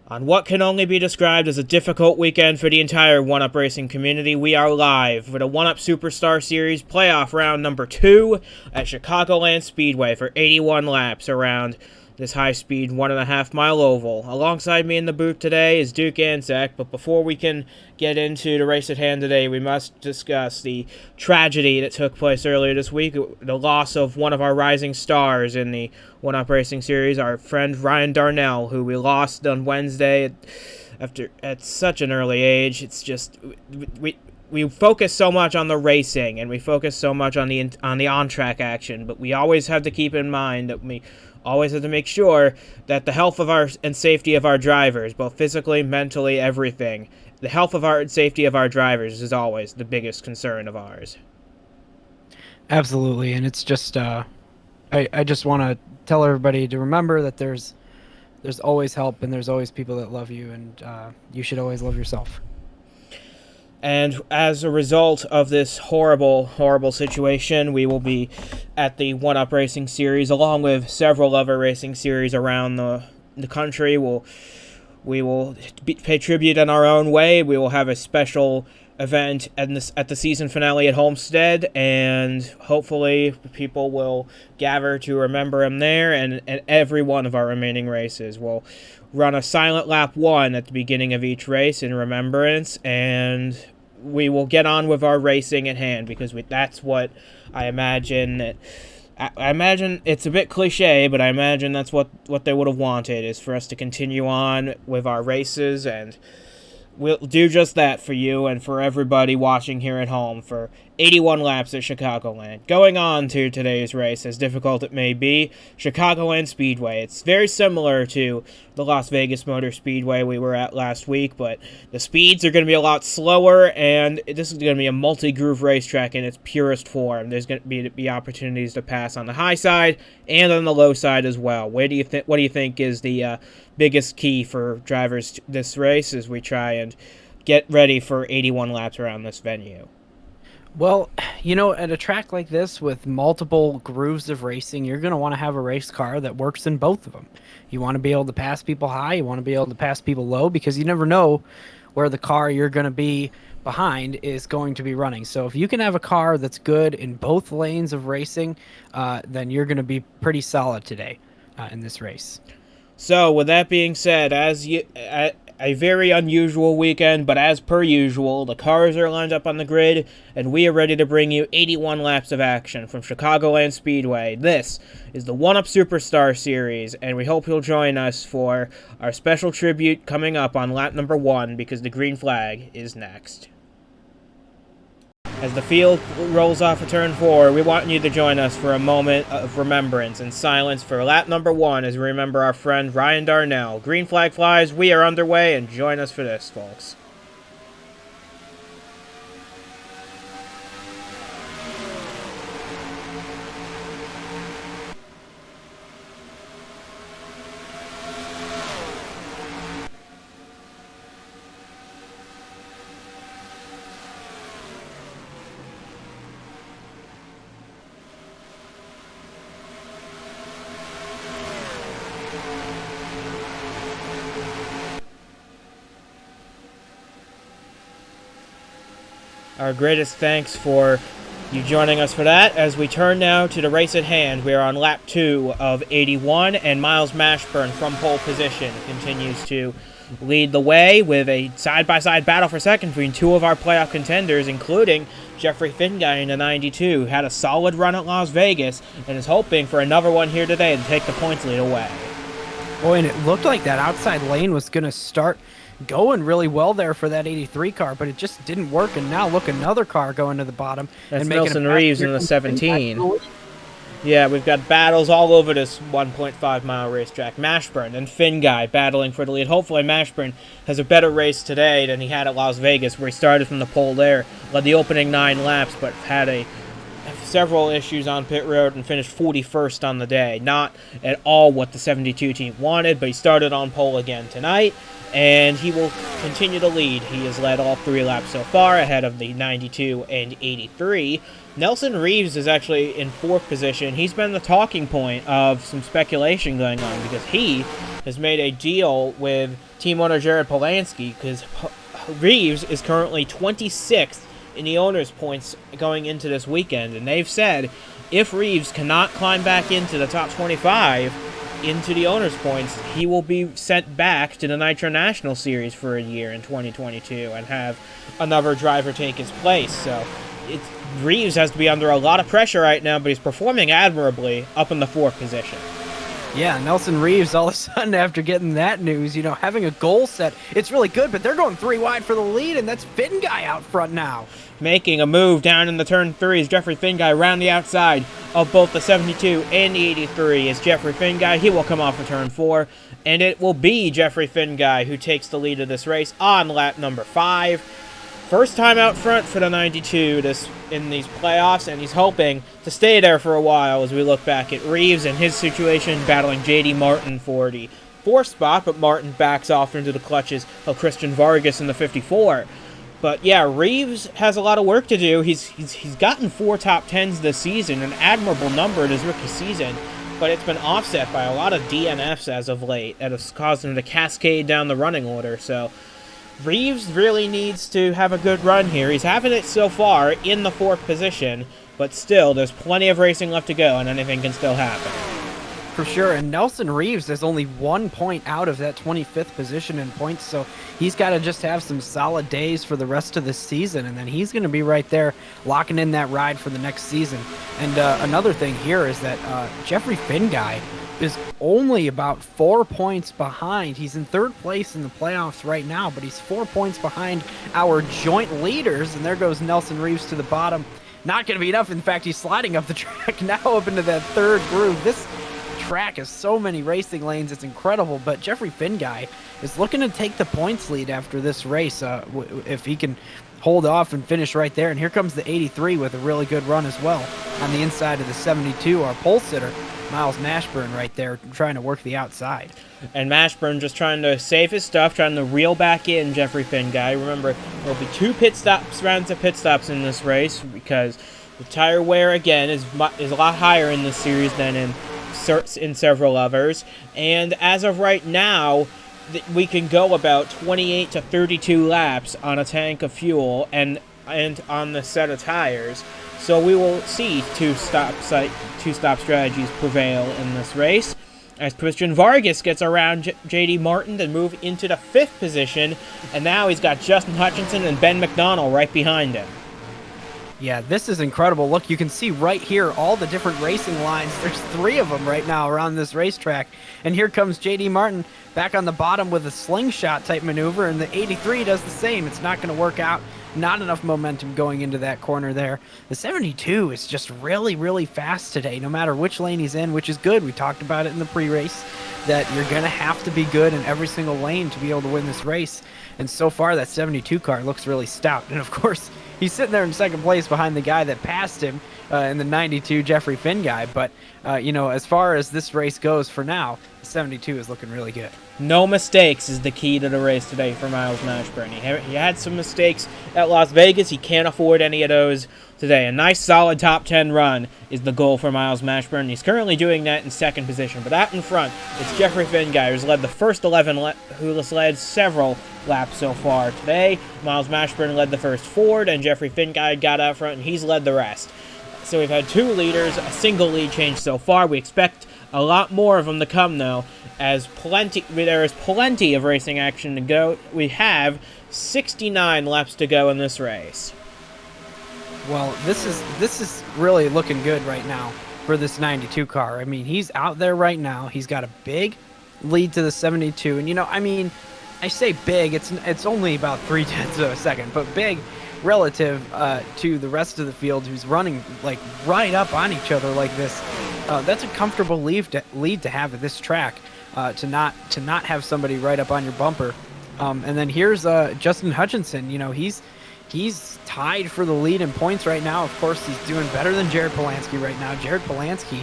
On what can only be described as a difficult weekend for the entire 1UP Racing community, we are live for the 1UP Superstar Series playoff round number 2 at Chicagoland Speedway for 81 laps around this high-speed 1.5-mile oval. Alongside me in the booth today is Duke Anzac, but before we can get into the race at hand today, we must discuss the tragedy that took place earlier this week, the loss of one of our rising stars in the 1UP Racing Series, our friend Ryan Darnell, who we lost on Wednesday at such an early age. It's just we focus so much on the racing and we focus so much on the on-track action, but we always have to keep in mind that we always have to make sure that the health of our and safety of our drivers, both physically, mentally, everything, the health of our and safety of our drivers is always the biggest concern of ours. Absolutely, and it's just I just want to tell everybody to remember that there's always help and there's always people that love you, and you should always love yourself. And as a result of this horrible, horrible situation, we will be at the 1UP Racing Series, along with several other racing series around the country. We will pay tribute in our own way. We will have a special event at the season finale at Homestead, and hopefully people will gather to remember him there, and every one of our remaining races will run a silent lap 1 at the beginning of each race in remembrance, and we will get on with our racing at hand, because that's what I imagine. I imagine it's a bit cliche, but I imagine that's what they would have wanted, is for us to continue on with our races, and we'll do just that for you and for everybody watching here at home for 81 laps at Chicagoland. Going on to today's race, as difficult it may be, Chicagoland Speedway. It's very similar to the Las Vegas Motor Speedway we were at last week, but the speeds are going to be a lot slower, and this is going to be a multi-groove racetrack in its purest form. There's going to be opportunities to pass on the high side and on the low side as well. What do you think is the biggest key for drivers this race as we try and get ready for 81 laps around this venue? Well, you know, at a track like this with multiple grooves of racing, you're going to want to have a race car that works in both of them. You want to be able to pass people high, you want to be able to pass people low, because you never know where the car you're going to be behind is going to be running. So if you can have a car that's good in both lanes of racing, then you're going to be pretty solid today in this race. So, with that being said, a very unusual weekend, but as per usual, the cars are lined up on the grid, and we are ready to bring you 81 laps of action from Chicagoland Speedway. This is the 1UP Superstar Series, and we hope you'll join us for our special tribute coming up on lap number 1, because the green flag is next. As the field rolls off of turn 4, we want you to join us for a moment of remembrance and silence for lap number 1 as we remember our friend Ryan Darnell. Green flag flies, we are underway, and join us for this, folks. Our greatest thanks for you joining us for that. As we turn now to the race at hand, we are on lap 2 of 81, and Miles Mashburn from pole position continues to lead the way with a side-by-side battle for second between two of our playoff contenders, including Jeffrey Finguy in the 92, who had a solid run at Las Vegas and is hoping for another one here today to take the points lead away. Boy, and it looked like that outside lane was going to start going really well there for that 83 car, but it just didn't work, and now look, another car going to the bottom. That's and making Nelson Reeves in the 17. Yeah, we've got battles all over this 1.5-mile racetrack. Mashburn and Finguy battling for the lead. Hopefully Mashburn has a better race today than he had at Las Vegas, where he started from the pole there, led the opening 9 laps, but had several issues on pit road and finished 41st on the day. Not at all what the 72 team wanted, but he started on pole again tonight, and he will continue to lead. He has led all 3 laps so far, ahead of the 92 and 83. Nelson Reeves is actually in 4th position. He's been the talking point of some speculation going on, because he has made a deal with team owner Jared Polanski, because Reeves is currently 26th in the owners' points going into this weekend, and they've said if Reeves cannot climb back into the top 25 into the owners' points, he will be sent back to the Nitro National Series for a year in 2022 and have another driver take his place. So Reeves has to be under a lot of pressure right now, but he's performing admirably up in the 4th position. Yeah, Nelson Reeves, all of a sudden, after getting that news, having a goal set, it's really good, but they're going 3 wide for the lead, and that's Finguy out front now. Making a move down in the turn 3 is Jeffrey Finguy around the outside of both the 72 and the 83 is Jeffrey Finguy. He will come off of turn 4, and it will be Jeffrey Finguy who takes the lead of this race on lap number 5. First time out front for the 92 in these playoffs, and he's hoping to stay there for a while as we look back at Reeves and his situation battling J.D. Martin for the 4th spot, but Martin backs off into the clutches of Christian Vargas in the 54. But yeah, Reeves has a lot of work to do. He's gotten 4 top 10s this season, an admirable number in his rookie season, but it's been offset by a lot of DNFs as of late that has caused him to cascade down the running order. So Reeves really needs to have a good run here. He's having it so far in the 4th position, but still, there's plenty of racing left to go, and anything can still happen. For sure, and Nelson Reeves is only 1 point out of that 25th position in points, so he's got to just have some solid days for the rest of the season, and then he's going to be right there locking in that ride for the next season. And another thing here is that Jeffrey Finguy is only about 4 points behind. He's in 3rd place in the playoffs right now, but he's 4 points behind our joint leaders, and there goes Nelson Reeves to the bottom. Not going to be enough. In fact, he's sliding up the track now up into that 3rd groove. This track has so many racing lanes, it's incredible, but Jeffrey Finguy is looking to take the points lead after this race if he can hold off and finish right there. And here comes the 83 with a really good run as well on the inside of the 72. Our pole sitter Miles Mashburn right there trying to work the outside, and Mashburn just trying to save his stuff, trying to reel back in Jeffrey Finguy. Remember, there will be 2 rounds of pit stops in this race because the tire wear again is a lot higher in this series than in several others, and as of right now we can go about 28 to 32 laps on a tank of fuel and on the set of tires, so we will see two-stop strategies prevail in this race as Christian Vargas gets around J.D. Martin to move into the 5th position, and now he's got Justin Hutchinson and Ben McDonnell right behind him. Yeah, this is incredible. Look, you can see right here all the different racing lines. There's 3 of them right now around this racetrack. And here comes J.D. Martin back on the bottom with a slingshot type maneuver, and the 83 does the same. It's not going to work out. Not enough momentum going into that corner there. The 72 is just really, really fast today, no matter which lane he's in, which is good. We talked about it in the pre-race, that you're going to have to be good in every single lane to be able to win this race. And so far, that 72 car looks really stout. And of course, he's sitting there in 2nd place behind the guy that passed him in the 92, Jeffrey Finguy. But, as far as this race goes for now, the 72 is looking really good. No mistakes is the key to the race today for Miles Mashburn. He had some mistakes at Las Vegas. He can't afford any of those today. A nice, solid top 10 run is the goal for Miles Mashburn. He's currently doing that in 2nd position. But out in front, it's Jeffrey Finguy, who's led the first 11, who has led several laps so far today. Miles Mashburn led the first 4, and Jeffrey Finguy got out front, and he's led the rest. So we've had 2 leaders, a single lead change so far. We expect a lot more of them to come, though, as there is plenty of racing action to go. We have 69 laps to go in this race. Well, this is really looking good right now for this 92 car. I mean, he's out there right now. He's got a big lead to the 72, and I say big. It's only about 0.3 of a second, but big relative to the rest of the field who's running like right up on each other like this. That's a comfortable lead to have at this track, to not have somebody right up on your bumper. And then here's Justin Hutchinson. He's tied for the lead in points right now. Of course, he's doing better than Jared Polanski right now. Jared Polanski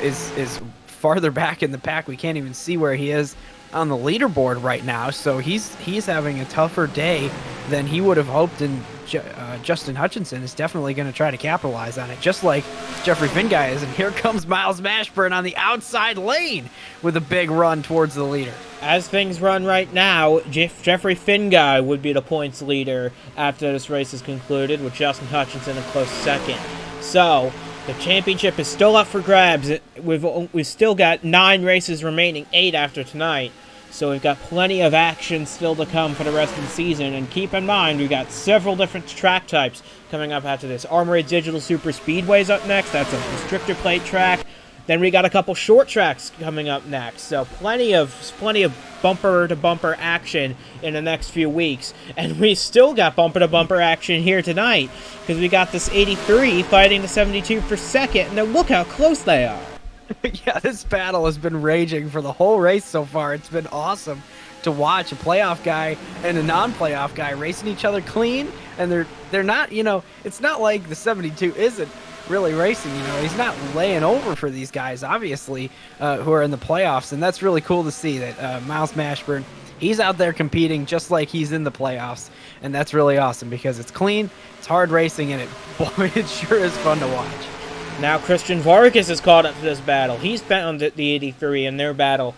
is farther back in the pack. We can't even see where he is on the leaderboard right now. So he's having a tougher day than he would have hoped in Justin Hutchinson is definitely going to try to capitalize on it, just like Jeffrey Finguy is. And here comes Miles Mashburn on the outside lane with a big run towards the leader. As things run right now, Jeffrey Finguy would be the points leader after this race is concluded, with Justin Hutchinson a close second. So, the championship is still up for grabs. We've still got 9 races remaining, 8 after tonight. So we've got plenty of action still to come for the rest of the season. And keep in mind, we've got several different track types coming up after this. Armory Digital Super Speedway's up next. That's a restrictor plate track. Then we got a couple short tracks coming up next. So plenty of bumper-to-bumper action in the next few weeks. And we still got bumper-to-bumper action here tonight, because we got this 83 fighting the 72 for second. And now look how close they are. Yeah, this battle has been raging for the whole race so far. It's been awesome to watch a playoff guy and a non-playoff guy racing each other clean. And they're not, it's not like the 72 isn't really racing, he's not laying over for these guys, obviously, who are in the playoffs. And that's really cool to see that Miles Mashburn, he's out there competing just like he's in the playoffs. And that's really awesome, because it's clean, it's hard racing, and it sure is fun to watch. Now Christian Vargas is caught up to this battle. He's found the 83 in their battle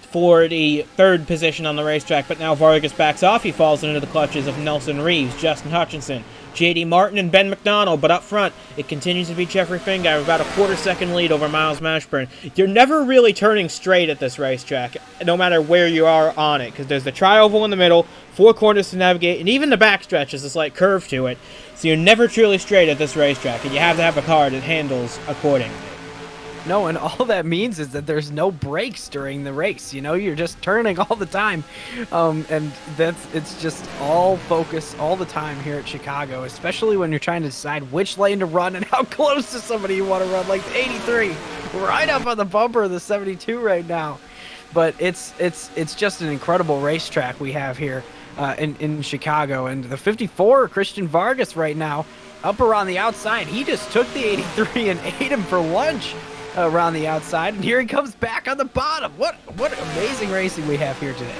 for the 3rd position on the racetrack, but now Vargas backs off. He falls into the clutches of Nelson Reeves, Justin Hutchinson, J.D. Martin, and Ben McDonald. But up front, it continues to be Jeffrey Finguy with about a quarter-second lead over Miles Mashburn. You're never really turning straight at this racetrack, no matter where you are on it, because there's the tri-oval in the middle, 4 corners to navigate, and even the backstretch has a slight curve to it. So you're never truly straight at this racetrack, and you have to have a car that handles accordingly. No, and all that means is that there's no brakes during the race. You're just turning all the time, and it's just all focus all the time here at Chicago, especially when you're trying to decide which lane to run and how close to somebody you want to run, like the 83, right up on the bumper of the 72 right now. But it's just an incredible racetrack we have here in Chicago, and the 54 Christian Vargas right now up around the outside. He just took the 83 and ate him for lunch around the outside, and here he comes back on the bottom. What amazing racing we have here today.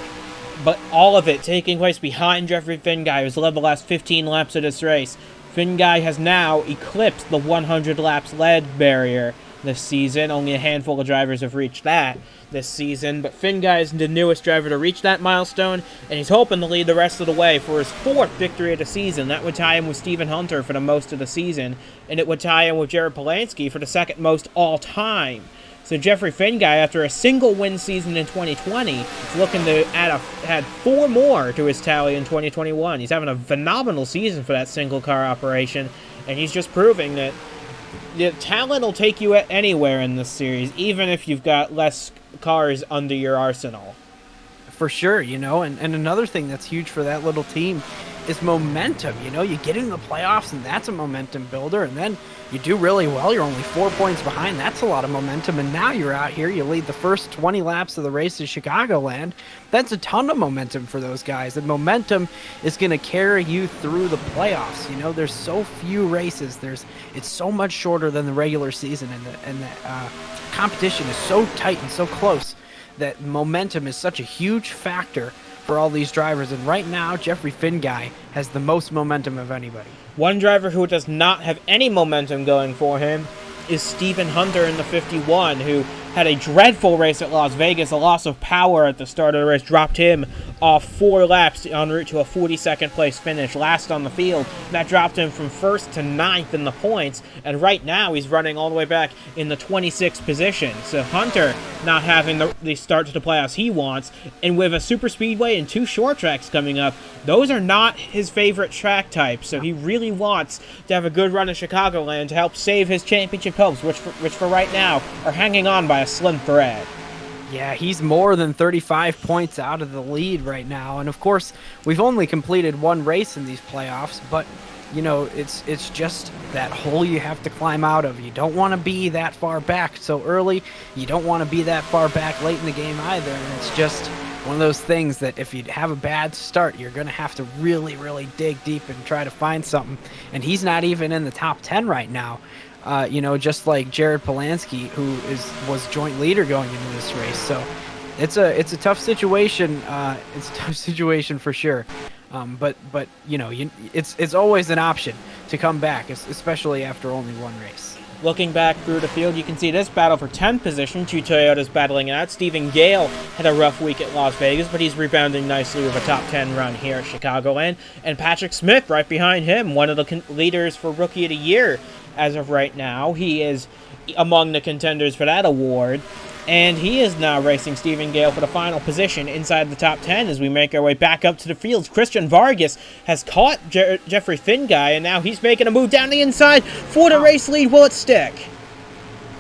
But all of it taking place behind Jeffrey Finguy, who's led the last 15 laps of this race. Finguy has now eclipsed the 100 laps led barrier this season. Only a handful of drivers have reached that this season, but Finguy is the newest driver to reach that milestone, and he's hoping to lead the rest of the way for his 4th victory of the season. That would tie him with Stephen Hunter for the most of the season, and it would tie him with Jared Polansky for the 2nd most all-time. So Jeffrey Finguy, after a single win season in 2020, is looking to add 4 more to his tally in 2021. He's having a phenomenal season for that single-car operation, and he's just proving that the talent will take you anywhere in this series, even if you've got less cars under your arsenal. For sure, and another thing that's huge for that little team is momentum. You get into the playoffs, and that's a momentum builder, and then you do really well. You're only 4 points behind. That's a lot of momentum, and now you're out here. You lead the first 20 laps of the race to Chicagoland. That's a ton of momentum for those guys, and momentum is going to carry you through the playoffs. There's so few races. It's so much shorter than the regular season, and the competition is so tight and so close that momentum is such a huge factor for all these drivers. And right now, Jeffrey Finguy has the most momentum of anybody. One driver who does not have any momentum going for him is Stephen Hunter in the 51, who had a dreadful race at Las Vegas. A loss of power at the start of the race dropped him off 4 laps en route to a 42nd place finish, last on the field. That dropped him from 1st to 9th in the points, and right now he's running all the way back in the 26th position. So Hunter not having the start to the playoffs he wants, and with a super speedway and 2 short tracks coming up, those are not his favorite track types, so he really wants to have a good run in Chicagoland to help save his championship hopes, which for right now are hanging on by a slim thread. Yeah, he's more than 35 points out of the lead right now. And of course, we've only completed 1 race in these playoffs, but it's just that hole you have to climb out of. You don't want to be that far back so early. You don't want to be that far back late in the game either. And it's just one of those things that if you have a bad start, you're going to have to really, really dig deep and try to find something. And he's not even in the top 10 right now. Just like Jared Polansky, who was joint leader going into this race. So it's a tough situation. It's a tough situation for sure. But you know, it's always an option to come back, especially after only one race. Looking back through the field, you can see this battle for 10th position. Two Toyotas battling it out. Stephen Gale had a rough week at Las Vegas, but he's rebounding nicely with a top 10 run here at Chicagoland. And Patrick Smith right behind him, one of the leaders for Rookie of the Year as of right now. He is among the contenders for that award. And he is now racing Stephen Gale for the final position inside the top 10 as we make our way back up to the fields. Christian Vargas has caught Jeffrey Finguy, and now he's making a move down the inside for the race lead. Will it stick?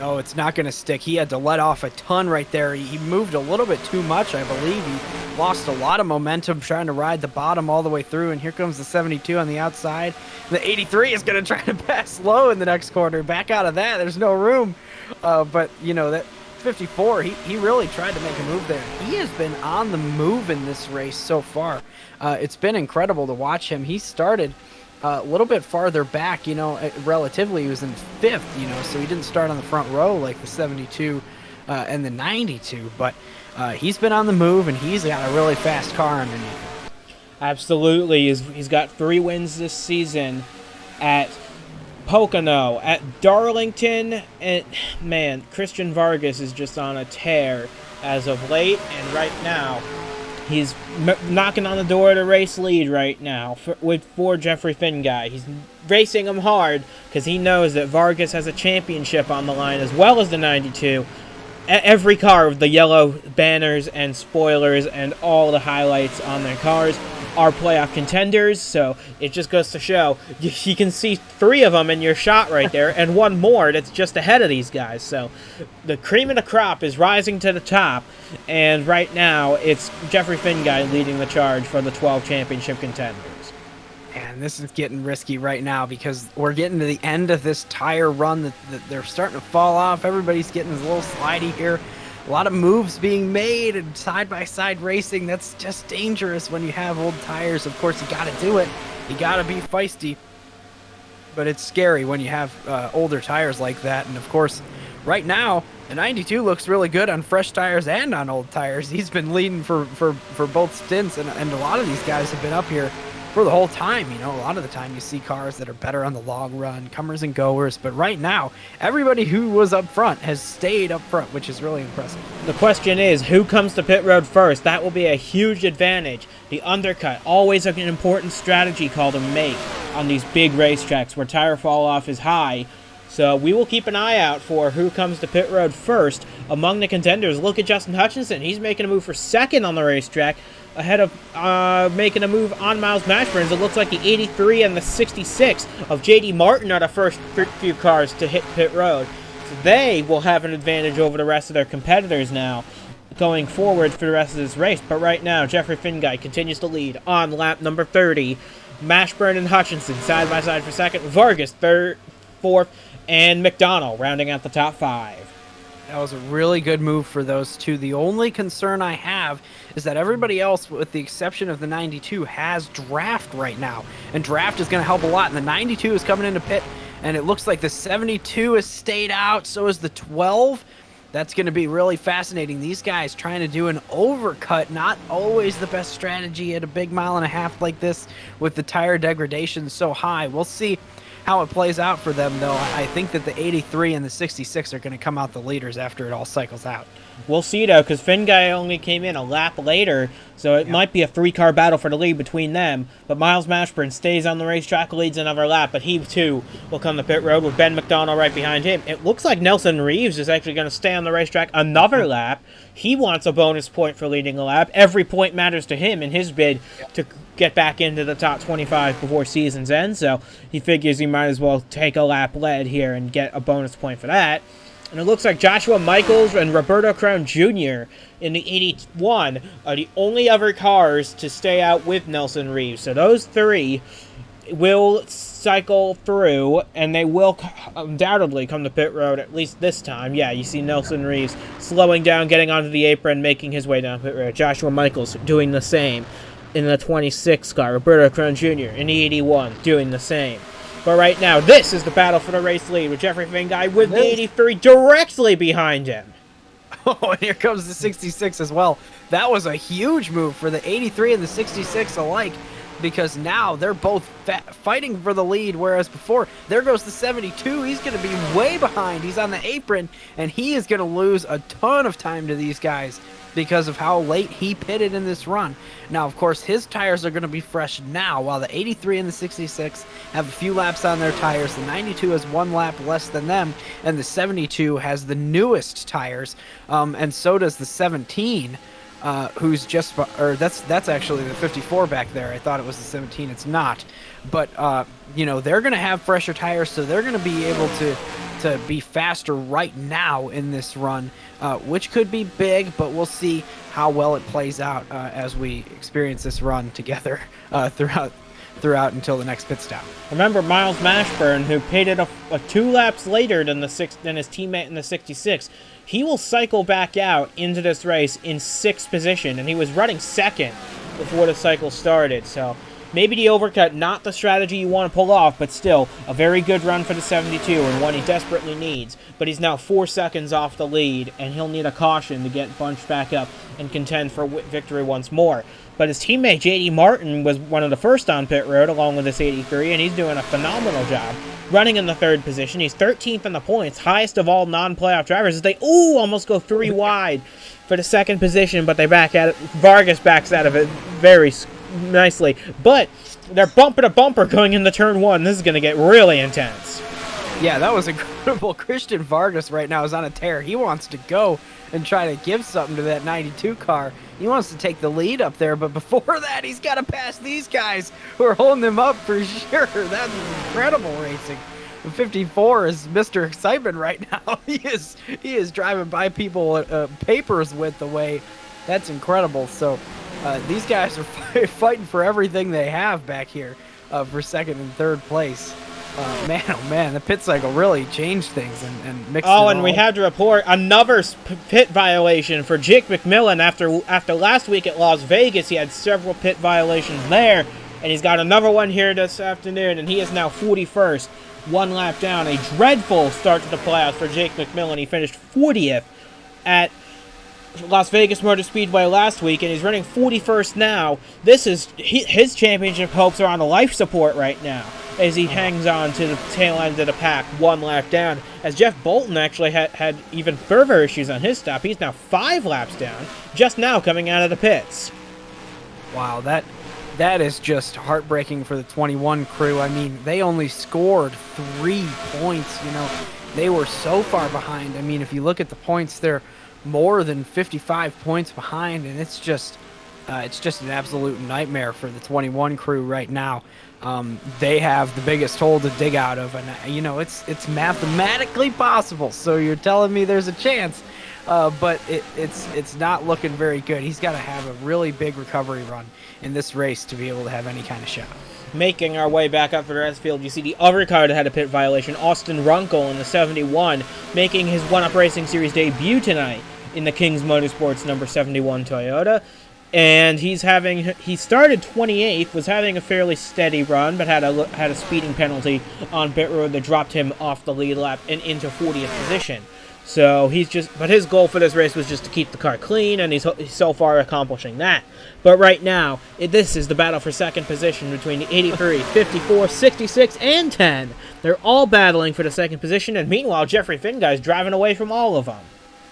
No, it's not going to stick. He had to let off a ton right there. He moved a little bit too much, I believe. He lost a lot of momentum trying to ride the bottom all the way through, and here comes the 72 on the outside. The 83 is going to try to pass low in the next corner. Back out of that, there's no room. But, you know, that 54, he really tried to make a move there. He has been on the move in this race so far. It's been incredible to watch him. He started a little bit farther back, you know, relatively. He was in 5th, you know, so he didn't start on the front row like the 72 and the 92, but he's been on the move, and he's got a really fast car underneath him. Absolutely. He's got 3 wins this season at Pocono, at Darlington, and man, Christian Vargas is just on a tear as of late, and right now he's knocking on the door of the race lead right now for Jeffrey Finguy. He's racing him hard because he knows that Vargas has a championship on the line as well as the 92. Every car with the yellow banners and spoilers and all the highlights on their cars are playoff contenders, so it just goes to show you can see 3 of them in your shot right there, and one more that's just ahead of these guys. So the cream of the crop is rising to the top, and right now it's Jeffrey Finguy leading the charge for the 12 championship contenders. And this is getting risky right now because we're getting to the end of this tire run that they're starting to fall off. Everybody's getting a little slidey here. A lot of moves being made and side-by-side racing. That's just dangerous when you have old tires. Of course, you got to do it. You got to be feisty. But it's scary when you have older tires like that. And, of course, right now, the 92 looks really good on fresh tires and on old tires. He's been leading for both stints, and a lot of these guys have been up here for the whole time. You know, a lot of the time you see cars that are better on the long run, comers and goers, but right now everybody who was up front has stayed up front, which is really impressive. The question is, who comes to pit road first? That will be a huge advantage. The undercut, always an important strategy call to make on these big racetracks where tire fall off is high. So we will keep an eye out for who comes to pit road first. Among the contenders, look at Justin Hutchinson. He's making a move for 2nd on the racetrack, ahead of making a move on Miles Mashburn's. It looks like the 83 and the 66 of J.D. Martin are the first few cars to hit pit road. So they will have an advantage over the rest of their competitors now going forward for the rest of this race. But right now, Jeffrey Finguy continues to lead on lap number 30. Mashburn and Hutchinson side by side for 2nd. Vargas 3rd, 4th, and McDonald rounding out the top 5. That was a really good move for those two. The only concern I have is that everybody else, with the exception of the 92, has draft right now. And draft is going to help a lot. And the 92 is coming into pit, and it looks like the 72 has stayed out. So is the 12. That's going to be really fascinating. These guys trying to do an overcut, not always the best strategy at a big 1.5 miles like this with the tire degradation so high. We'll see how it plays out for them, though. I think that the 83 and the 66 are going to come out the leaders after it all cycles out. We'll see, though, because Finguy only came in a lap later, so it might be a 3-car battle for the lead between them. But Miles Mashburn stays on the racetrack, leads another lap, but he, too, will come to pit road with Ben McDonald right behind him. It looks like Nelson Reeves is actually going to stay on the racetrack another lap. He wants a bonus point for leading a lap. Every point matters to him in his bid to get back into the top 25 before season's end, so he figures he might as well take a lap lead here and get a bonus point for that. And it looks like Joshua Michaels and Roberto Crown Jr. in the 81 are the only other cars to stay out with Nelson Reeves. So those 3 will cycle through, and they will undoubtedly come to pit road, at least this time. Yeah, you see Nelson Reeves slowing down, getting onto the apron, making his way down pit road. Joshua Michaels doing the same in the 26 car. Roberto Crown Jr. in the 81 doing the same. But right now, this is the battle for the race lead with Jeffrey Finguy with the 83 directly behind him. Oh, and here comes the 66 as well. That was a huge move for the 83 and the 66 alike. because now they're both fighting for the lead, whereas before, there goes the 72. He's going to be way behind. He's on the apron, and he is going to lose a ton of time to these guys because of how late he pitted in this run. Now, of course, his tires are going to be fresh now, while the 83 and the 66 have a few laps on their tires. The 92 has 1 lap less than them, and the 72 has the newest tires, and so does the 17. Who's just, or that's actually the 54 back there. I thought it was the 17. It's not, but you know, they're gonna have fresher tires, so they're gonna be able to be faster right now in this run, which could be big, but we'll see how well it plays out as we experience this run together throughout until the next pit stop. Remember Miles Mashburn, who pitted a 2 laps later than his teammate in the 66. He will cycle back out into this race in 6th position, and he was running 2nd before the cycle started. So maybe the overcut, not the strategy you want to pull off, but still a very good run for the 72 and one he desperately needs. But he's now 4 seconds off the lead, and he'll need a caution to get bunched back up and contend for victory once more. But his teammate J.D. Martin was one of the first on pit road along with this 83, and he's doing a phenomenal job running in the 3rd position. He's 13th in the points, highest of all non-playoff drivers. They almost go 3 wide for the 2nd position, but they back at it. Vargas backs out of it very nicely, but they're bumper to bumper going into turn 1. This is going to get really intense. Yeah, that was incredible. Christian Vargas right now is on a tear. He wants to go and try to give something to that 92 car. He wants to take the lead up there, but before that, he's got to pass these guys who are holding him up for sure. That's incredible racing. The 54 is Mr. Excitement right now. He is driving by people papers width away. That's incredible. So these guys are fighting for everything they have back here for 2nd and 3rd place. Oh man, the pit cycle really changed things and mixed it all. And we have to report another pit violation for Jake McMillan. After last week at Las Vegas, he had several pit violations there, and he's got another one here this afternoon, and he is now 41st, 1 lap down. A dreadful start to the playoffs for Jake McMillan. He finished 40th at Las Vegas Motor Speedway last week, and he's running 41st now. His championship hopes are on life support right now as he hangs on to the tail end of the pack, 1 lap down, as Jeff Bolton actually had even further issues on his stop. He's now 5 laps down, just now coming out of the pits. Wow, that is just heartbreaking for the 21 crew. I mean, they only scored 3 points, you know. They were so far behind. I mean, if you look at the points, they're more than 55 points behind, and it's just an absolute nightmare for the 21 crew right now. They have the biggest hole to dig out of, and you know, it's mathematically possible. So you're telling me there's a chance, but it's not looking very good. He's got to have a really big recovery run in this race to be able to have any kind of shot. Making our way back up for the rest field, you see the other car that had a pit violation, Austin Runkle in the 71, making his 1UP Racing Series debut tonight in the Kings Motorsports number 71 Toyota. And he started 28th, was having a fairly steady run, but had a speeding penalty on pit road that dropped him off the lead lap and into 40th position. So but his goal for this race was just to keep the car clean, and he's so far accomplishing that. But right now, this is the battle for 2nd position between the 83, 54, 66, and 10. They're all battling for the 2nd position, and meanwhile, Jeffrey Finguy's driving away from all of them.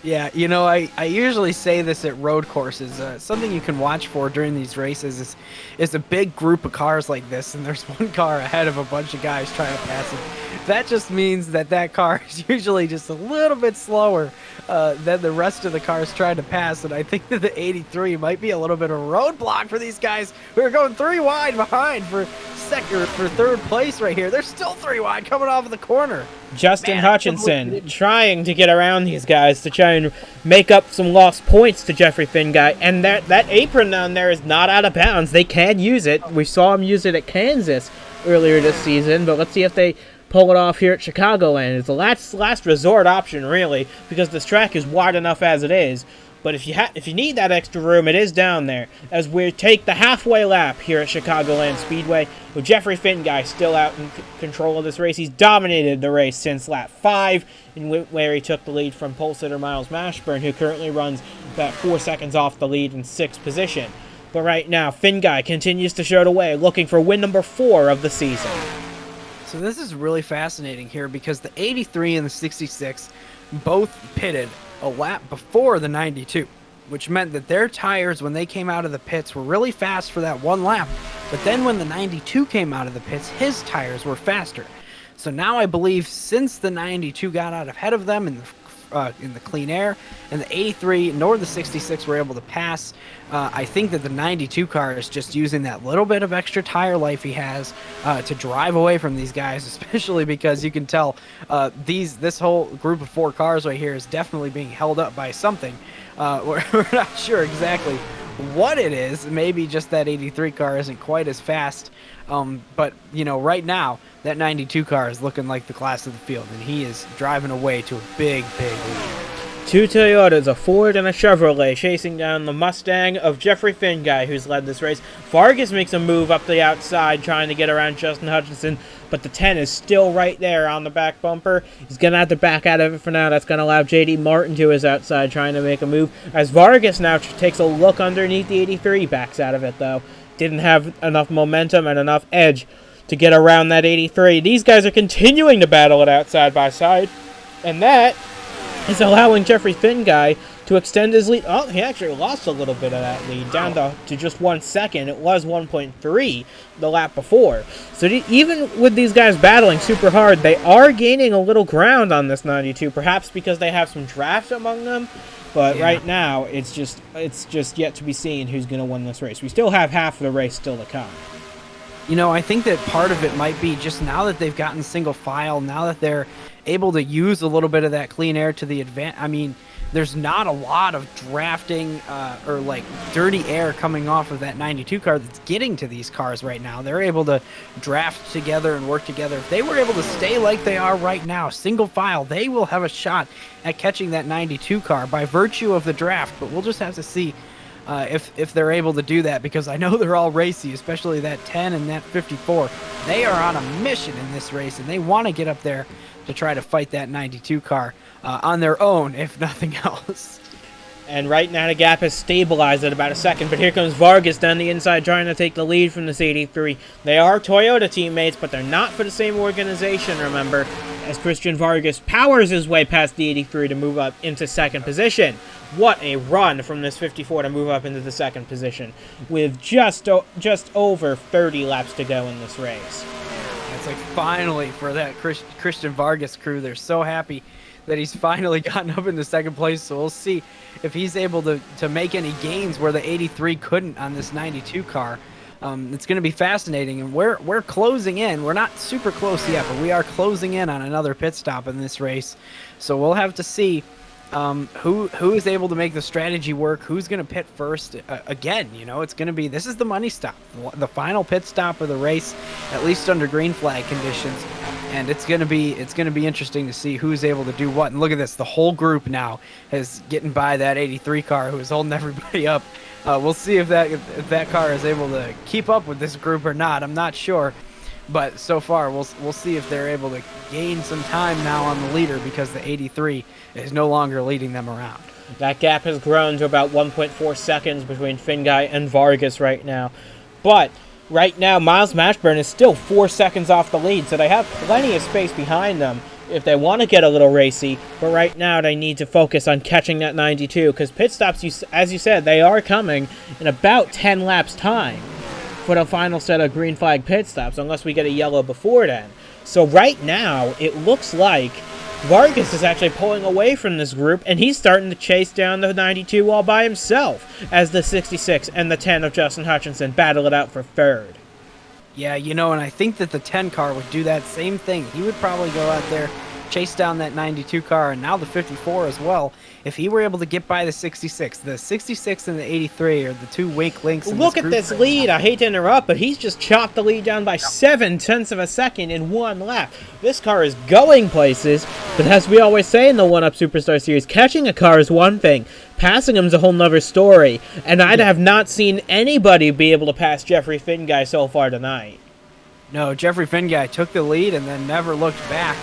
Yeah, you know, I usually say this at road courses. Something you can watch for during these races is a big group of cars like this, and there's one car ahead of a bunch of guys trying to pass it. That just means that car is usually just a little bit slower than the rest of the cars trying to pass, and I think that the 83 might be a little bit of a roadblock for these guys who are going 3 wide behind for 3rd place right here. They're still 3 wide coming off of the corner. Justin Hutchinson trying to get around these guys to try and make up some lost points to Jeffrey Finguy, and that apron down there is not out of bounds. They can use it. We saw him use it at Kansas earlier this season, but let's see if they pull it off here at Chicagoland. It's the last resort option, really, because this track is wide enough as it is. But if you need that extra room, it is down there. As we take the halfway lap here at Chicagoland Speedway, with Jeffrey Finguy still out in control of this race. He's dominated the race since lap 5, where he took the lead from pole sitter Miles Mashburn, who currently runs about 4 seconds off the lead in 6th position. But right now, Finguy continues to show the way, looking for win number 4 of the season. So this is really fascinating here because the 83 and the 66 both pitted a lap before the 92, which meant that their tires, when they came out of the pits, were really fast for that one lap. But then when the 92 came out of the pits, his tires were faster. So now I believe since the 92 got out ahead of them in the clean air, and the 83 nor the 66 were able to pass, I think that the 92 car is just using that little bit of extra tire life he has to drive away from these guys, especially because you can tell this whole group of 4 cars right here is definitely being held up by something. We're not sure exactly what it is. Maybe just that 83 car isn't quite as fast, but you know, right now that 92 car is looking like the class of the field, and he is driving away to a big lead. 2 Toyotas, a Ford and a Chevrolet, chasing down the Mustang of Jeffrey Finguy, who's led this race. Vargas makes a move up the outside, trying to get around Justin Hutchinson, but the 10 is still right there on the back bumper. He's going to have to back out of it for now. That's going to allow J.D. Martin to his outside, trying to make a move, as Vargas now takes a look underneath the 83, backs out of it, though. Didn't have enough momentum and enough edge to get around that 83. These guys are continuing to battle it out side by side, and that is allowing Jeffrey Finguy to extend his lead. Oh, he actually lost a little bit of that lead, down to just 1 second. It was 1.3 the lap before. So even with these guys battling super hard, they are gaining a little ground on this 92, perhaps because they have some drafts among them. But right now, it's just yet to be seen who's going to win this race. We still have half of the race still to come. You know, I think that part of it might be just now that they've gotten single file, now that they're able to use a little bit of that clean air to the advantage. I mean, there's not a lot of drafting or like dirty air coming off of that 92 car that's getting to these cars right now. They're able to draft together and work together. If they were able to stay like they are right now, single file, they will have a shot at catching that 92 car by virtue of the draft. But we'll just have to see if they're able to do that, because I know they're all racy, especially that 10 and that 54. They are on a mission in this race, and they want to get up there to try to fight that 92 car on their own, if nothing else. And right now the gap has stabilized at about a second, but here comes Vargas down the inside trying to take the lead from this 83. They are Toyota teammates, but they're not for the same organization, remember, as Christian Vargas powers his way past the 83 to move up into second position. What a run from this 54 to move up into the second position, with just over 30 laps to go in this race. It's like finally for that Christian Vargas crew, they're so happy that he's finally gotten up into second place. So we'll see if he's able to make any gains where the 83 couldn't on this 92 car. It's going to be fascinating, and we're closing in. We're not super close yet, but we are closing in on another pit stop in this race. So we'll have to see who is able to make the strategy work, who's going to pit first. Again, you know, it's going to be, this is the money stop, the final pit stop of the race, at least under green flag conditions. And it's going to be interesting to see who's able to do what. And look at this, the whole group now is getting by that 83 car who is holding everybody up. We'll see if that car is able to keep up with this group or not. I'm not sure. But so far, we'll see if they're able to gain some time now on the leader, because the 83 is no longer leading them around. That gap has grown to about 1.4 seconds between Finguy and Vargas right now. But right now, Miles Mashburn is still 4 seconds off the lead, so they have plenty of space behind them if they want to get a little racy. But right now, they need to focus on catching that 92, because pit stops, as you said, they are coming in about 10 laps' time for the final set of green flag pit stops, unless we get a yellow before then. So right now, it looks like Vargas is actually pulling away from this group, and he's starting to chase down the 92 all by himself, as the 66 and the 10 of Justin Hutchinson battle it out for third. Yeah, you know, and I think that the 10 car would do that same thing. He would probably go out there, chase down that 92 car, and now the 54 as well. If he were able to get by the 66 and the 83 are the two weak links. Look at this lead. I hate to interrupt, but he's just chopped the lead down by 0.7 of a second in one lap. This car is going places, but as we always say in the 1-Up Superstar Series, catching a car is one thing, passing him is a whole nother story, and I'd have not seen anybody be able to pass Jeffrey Finguy so far tonight. No, Jeffrey Finguy took the lead and then never looked back.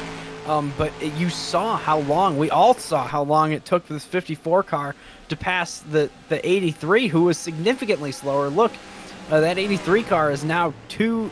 You saw how long, we all saw how long it took for this 54 car to pass the 83, who was significantly slower. Look, that 83 car is now two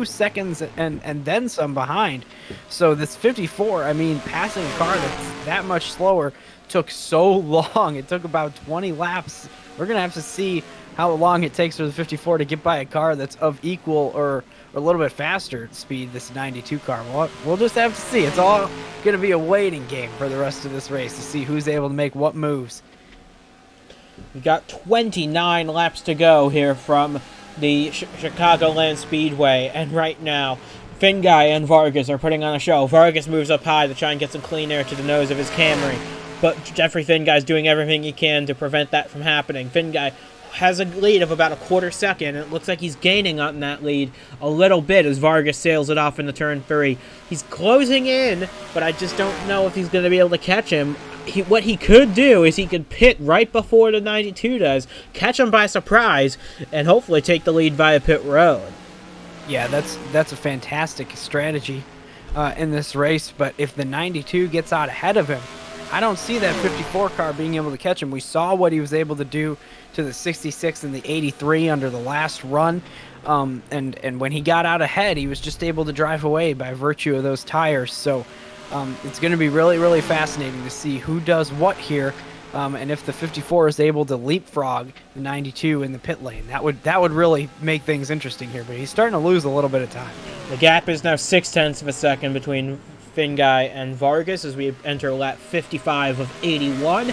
seconds and then some behind. So this 54, I mean, passing a car that's that much slower took so long. It took about 20 laps. We're going to have to see how long it takes for the 54 to get by a car that's of equal or a little bit faster speed, this 92 car. We'll just have to see. It's all going to be a waiting game for the rest of this race to see who's able to make what moves. We got 29 laps to go here from the Chicagoland Speedway, and right now, Finguy and Vargas are putting on a show. Vargas moves up high to try and get some clean air to the nose of his Camry, but Jeffrey Finguy's doing everything he can to prevent that from happening. Finguy has a lead of about a quarter second, and it looks like he's gaining on that lead a little bit as Vargas sails it off into turn 3. He's closing in, but I just don't know if he's going to be able to catch him. What he could do is he could pit right before the 92 does, catch him by surprise, and hopefully take the lead via pit road. Yeah, that's a fantastic strategy in this race, but if the 92 gets out ahead of him, I don't see that 54 car being able to catch him. We saw what he was able to do to the 66 and the 83 under the last run, and when he got out ahead, he was just able to drive away by virtue of those tires. So it's going to be really, really fascinating to see who does what here, and if the 54 is able to leapfrog the 92 in the pit lane. That would really make things interesting here, but he's starting to lose a little bit of time. The gap is now 0.6 of a second between Finguy and Vargas as we enter lap 55 of 81,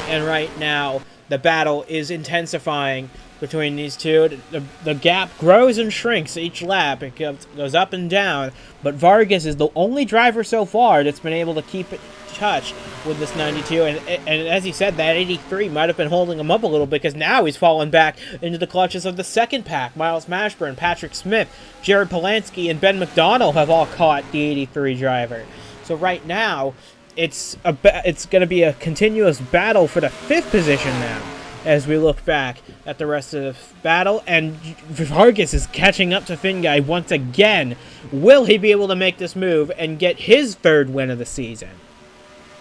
and right now the battle is intensifying between these two. The gap grows and shrinks each lap. It goes up and down, but Vargas is the only driver so far that's been able to keep it touch with this 92, and as you said, that 83 might have been holding him up a little bit, because now he's fallen back into the clutches of the second pack. Miles Mashburn, Patrick Smith, Jared Polansky, and Ben McDonnell have all caught the 83 driver. So right now, it's going to be a continuous battle for the 5th position now, as we look back at the rest of the battle, and Vargas is catching up to Finguy once again. Will he be able to make this move and get his 3rd win of the season?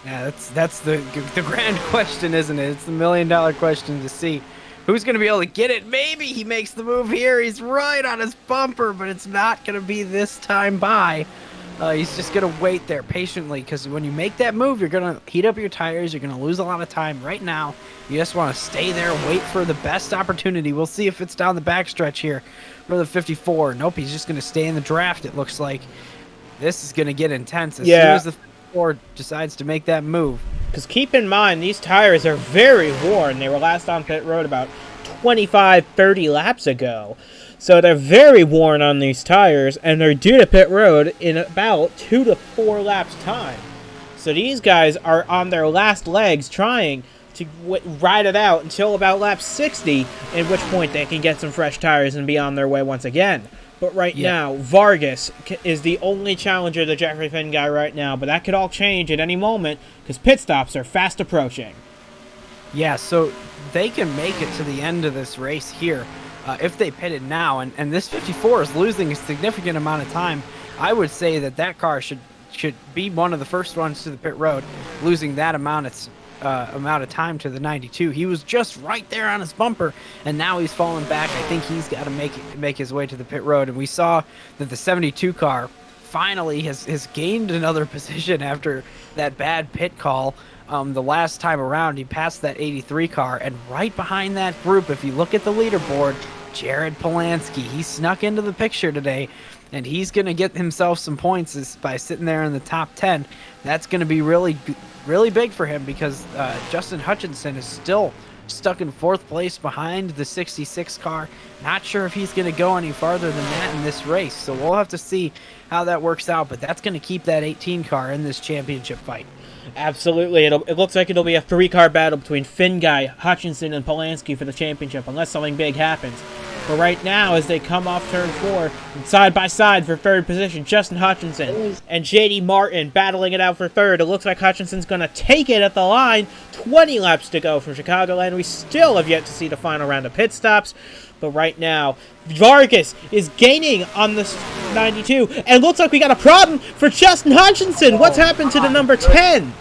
Yeah, that's the grand question, isn't it? It's the $1 million question to see who's going to be able to get it. Maybe he makes the move here. He's right on his bumper, but it's not going to be this time by. He's just going to wait there patiently, because when you make that move, you're going to heat up your tires. You're going to lose a lot of time. Right now, you just want to stay there, wait for the best opportunity. We'll see if it's down the backstretch here for the 54. Nope, he's just going to stay in the draft, it looks like. This is going to get intense as soon as the 54 decides to make that move. Because keep in mind, these tires are very worn. They were last on pit road about 25-30 laps ago. So they're very worn on these tires, and they're due to pit road in about 2 to 4 laps time. So these guys are on their last legs trying to ride it out until about lap 60, at which point they can get some fresh tires and be on their way once again. But right now, Vargas is the only challenger to Jeffrey Finguy right now, but that could all change at any moment because pit stops are fast approaching. Yeah, so they can make it to the end of this race here if they pitted now, and this 54 is losing a significant amount of time. I would say that car should be one of the first ones to the pit road, losing that amount of time to the 92. He was just right there on his bumper, and now he's fallen back. I think he's got to make his way to the pit road, and we saw that the 72 car finally has gained another position after that bad pit call. The last time around, he passed that 83 car, and right behind that group, if you look at the leaderboard, Jared Polansky, he snuck into the picture today, and he's going to get himself some points by sitting there in the top 10. That's going to be really big for him, because Justin Hutchinson is still stuck in 4th place behind the 66 car. Not sure if he's going to go any farther than that in this race, so we'll have to see how that works out, but that's going to keep that 18 car in this championship fight. Absolutely. It looks like it'll be a 3-car battle between Finguy, Hutchinson, and Polansky for the championship, unless something big happens. But right now, as they come off turn 4, side by side for third position, Justin Hutchinson and JD Martin battling it out for third. It looks like Hutchinson's going to take it at the line. 20 laps to go from Chicagoland. We still have yet to see the final round of pit stops. But right now, Vargas is gaining on this 92. And it looks like we got a problem for Justin Hutchinson. What's happened to the number 10?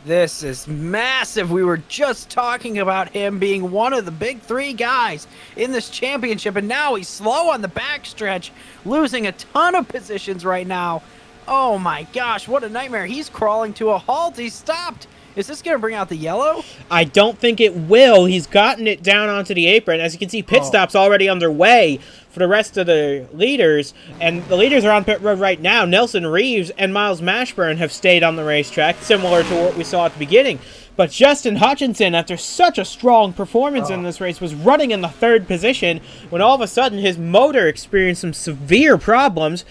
This is massive. We were just talking about him being one of the big 3 guys in this championship, and now he's slow on the backstretch, losing a ton of positions right now. Oh my gosh, what a nightmare. He's crawling to a halt. He's stopped. Is this going to bring out the yellow? I don't think it will. He's gotten it down onto the apron. As you can see, pit stop's already underway for the rest of the leaders. And the leaders are on pit road right now. Nelson Reeves and Miles Mashburn have stayed on the racetrack, similar to what we saw at the beginning. But Justin Hutchinson, after such a strong performance in this race, was running in the 3rd position when all of a sudden his motor experienced some severe problems.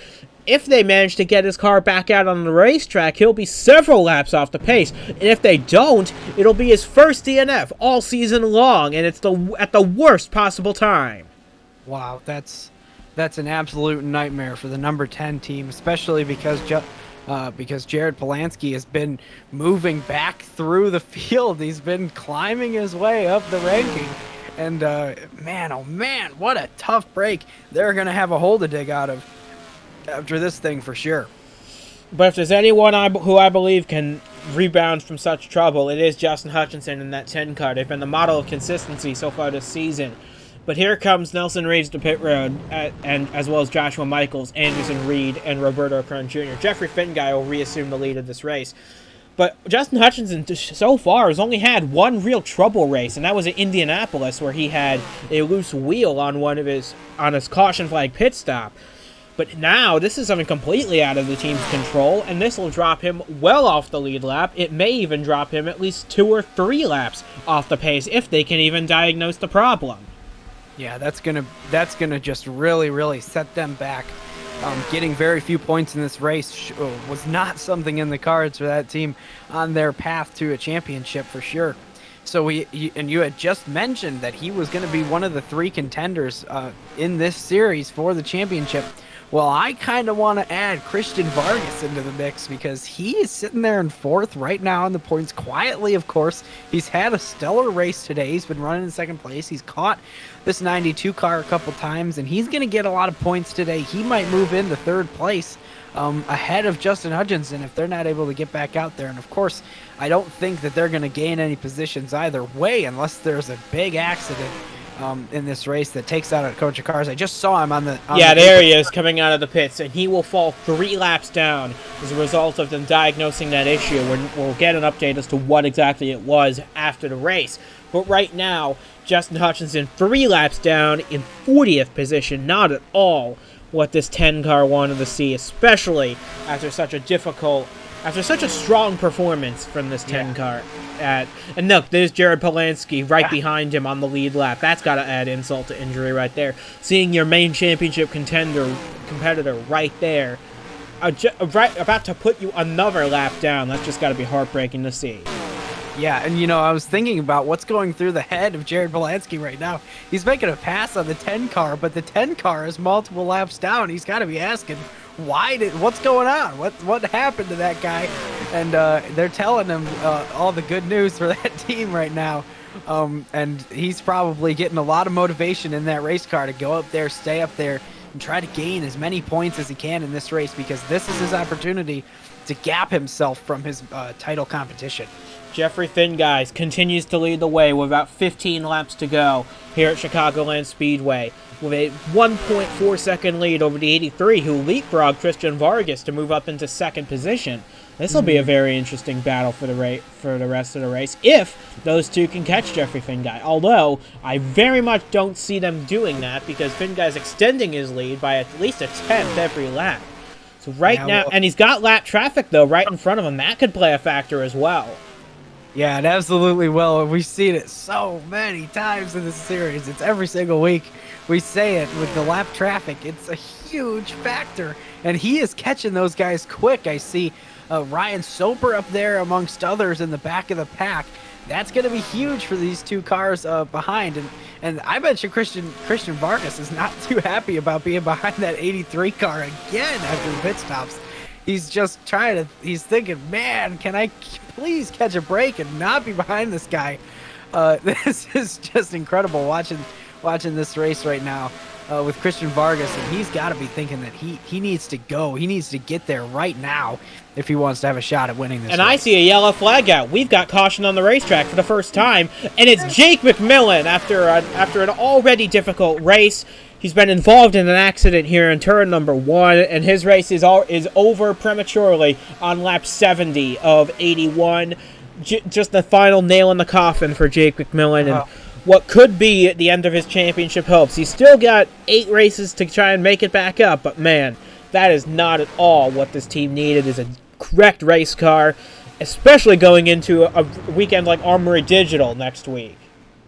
If they manage to get his car back out on the racetrack, he'll be several laps off the pace. And if they don't, it'll be his first DNF all season long, and it's at the worst possible time. Wow, that's an absolute nightmare for the number 10 team, especially because Jared Polansky has been moving back through the field. He's been climbing his way up the ranking. And man, oh man, what a tough break they're going to have a hole to dig out of after this thing for sure. But if there's anyone who I believe can rebound from such trouble, it is Justin Hutchinson in that 10 car. They've been the model of consistency so far this season. But here comes Nelson Reeves to pit road, and as well as Joshua Michaels, Anderson Reed, and Roberto Kern Jr. Jeffrey Finguy will reassume the lead of this race. But Justin Hutchinson, so far, has only had one real trouble race, and that was at Indianapolis, where he had a loose wheel on his caution flag pit stop. But now, this is something completely out of the team's control, and this will drop him well off the lead lap. It may even drop him at least 2 or 3 laps off the pace, if they can even diagnose the problem. Yeah, that's gonna just really set them back. Getting very few points in this race was not something in the cards for that team on their path to a championship for sure. So you had just mentioned that he was going to be one of the 3 contenders in this series for the championship. Well, I kind of want to add Christian Vargas into the mix because he is sitting there in 4th right now in the points quietly, of course. He's had a stellar race today. He's been running in 2nd place. He's caught this 92 car a couple times, and he's going to get a lot of points today. He might move into 3rd place ahead of Justin Hutchinson if they're not able to get back out there. And, of course, I don't think that they're going to gain any positions either way unless there's a big accident in this race that takes out a coach of cars. I just saw him on the... there he is coming out of the pits, and he will fall 3 laps down as a result of them diagnosing that issue. We'll get an update as to what exactly it was after the race. But right now, Justin Hutchinson 3 laps down in 40th position. Not at all what this 10 car wanted to see, especially after such a strong performance from this 10 car. And look, there's Jared Polansky right behind him on the lead lap. That's got to add insult to injury right there. Seeing your main championship competitor right there, about to put you another lap down. That's just got to be heartbreaking to see. Yeah, and I was thinking about what's going through the head of Jared Polansky right now. He's making a pass on the 10 car, but the 10 car is multiple laps down. He's got to be asking, what's going on? What happened to that guy? And they're telling him all the good news for that team right now. And he's probably getting a lot of motivation in that race car to go up there, stay up there, and try to gain as many points as he can in this race, because this is his opportunity to gap himself from his title competition. Jeffrey Finguy continues to lead the way with about 15 laps to go here at Chicagoland Speedway, with a 1.4 second lead over the 83, who leapfrogged Christian Vargas to move up into 2nd position. This will be a very interesting battle for the rest of the race, if those two can catch Jeffrey Finguy. Although, I very much don't see them doing that, because Finguy's extending his lead by at least a 10th every lap. So now, and he's got lap traffic, though, right in front of him. That could play a factor as well. Yeah, it absolutely will. We've seen it so many times in this series. It's every single week we say it with the lap traffic. It's a huge factor, and he is catching those guys quick. I see Ryan Soper up there amongst others in the back of the pack. That's going to be huge for these two cars behind. And I bet you Christian Vargas is not too happy about being behind that 83 car again after the pit stops. He's just he's thinking, man, can I please catch a break and not be behind this guy? This is just incredible watching this race right now with Christian Vargas, and he's got to be thinking that he needs to go. He needs to get there right now if he wants to have a shot at winning this And race. I see a yellow flag out. We've got caution on the racetrack for the first time, and it's Jake McMillan after an already difficult race. He's been involved in an accident here in turn number 1, and his race is over prematurely on lap 70 of 81. Just the final nail in the coffin for Jake McMillan, and what could be the end of his championship hopes. He's still got 8 races to try and make it back up, but man, that is not at all what this team needed, is a correct race car, especially going into a weekend like Armory Digital next week.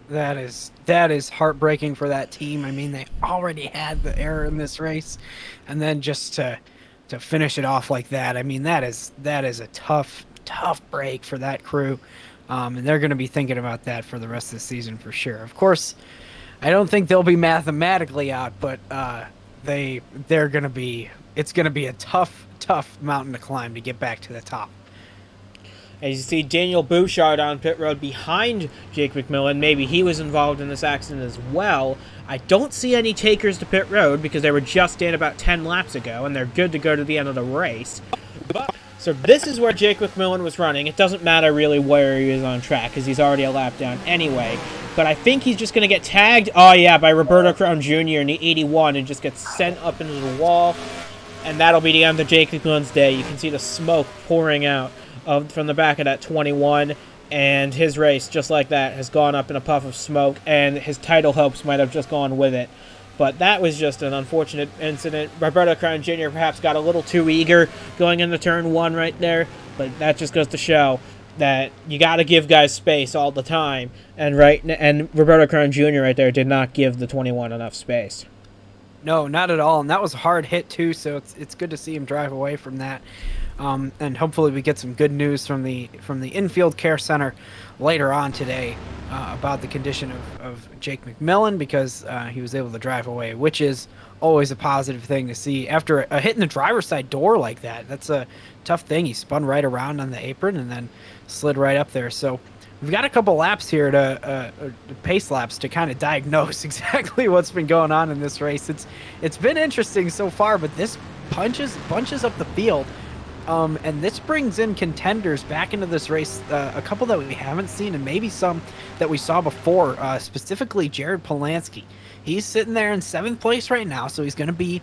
That is heartbreaking for that team. I mean, they already had the error in this race, and then just to finish it off like that. I mean, that is a tough break for that crew, and they're going to be thinking about that for the rest of the season for sure. Of course, I don't think they'll be mathematically out, but they're going to be. It's going to be a tough mountain to climb to get back to the top. As you see Daniel Bouchard on pit road behind Jake McMillan. Maybe he was involved in this accident as well. I don't see any takers to pit road because they were just in about 10 laps ago, and they're good to go to the end of the race. So this is where Jake McMillan was running. It doesn't matter really where he is on track because he's already a lap down anyway. But I think he's just going to get tagged, by Roberto Crown Jr. in the 81 and just gets sent up into the wall. And that'll be the end of Jake McMillan's day. You can see the smoke pouring out from the back of that 21, and his race, just like that, has gone up in a puff of smoke, and his title hopes might have just gone with it. But that was just an unfortunate incident. Roberto Crown Jr. perhaps got a little too eager going into turn 1 right there, but that just goes to show that you got to give guys space all the time, and Roberto Crown Jr. right there did not give the 21 enough space. No, not at all, and that was a hard hit too, so it's good to see him drive away from that. And hopefully we get some good news from the infield care center later on today about the condition of Jake McMillan, because he was able to drive away, which is always a positive thing to see after a hit in the driver's side door like that. That's a tough thing. He spun right around on the apron and then slid right up there. So we've got a couple laps here pace laps to kind of diagnose exactly what's been going on in this race. It's been interesting so far, but this bunches up the field. And this brings in contenders back into this race, a couple that we haven't seen, and maybe some that we saw before, specifically Jared Polanski. He's sitting there in 7th place right now, so he's going to be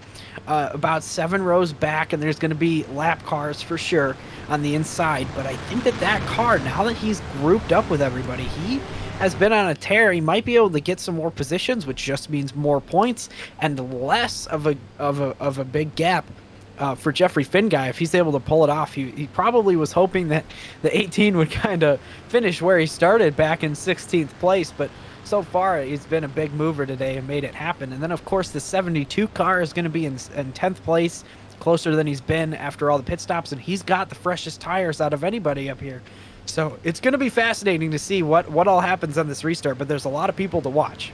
about 7 rows back, and there's going to be lap cars for sure on the inside. But I think that car, now that he's grouped up with everybody, he has been on a tear. He might be able to get some more positions, which just means more points and less of a big gap. For Jeffrey Finguy, if he's able to pull it off. He probably was hoping that the 18 would kind of finish where he started back in 16th place, but so far he's been a big mover today and made it happen. And then, of course, the 72 car is going to be in 10th place, closer than he's been after all the pit stops, and he's got the freshest tires out of anybody up here. So it's going to be fascinating to see what all happens on this restart, but there's a lot of people to watch.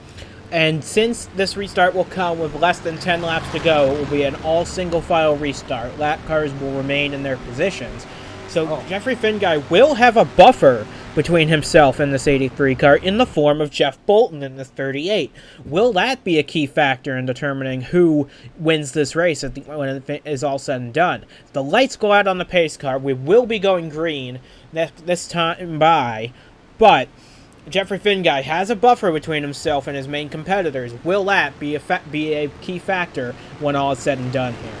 And since this restart will come with less than 10 laps to go, it will be an all single-file restart. Lap cars will remain in their positions. So Jeffrey Finguy will have a buffer between himself and this 83 car in the form of Jeff Bolton in this 38. Will that be a key factor in determining who wins this race when it is all said and done? The lights go out on the pace car. We will be going green this time but Jeffrey Finguy has a buffer between himself and his main competitors. Will that be a key factor when all is said and done here?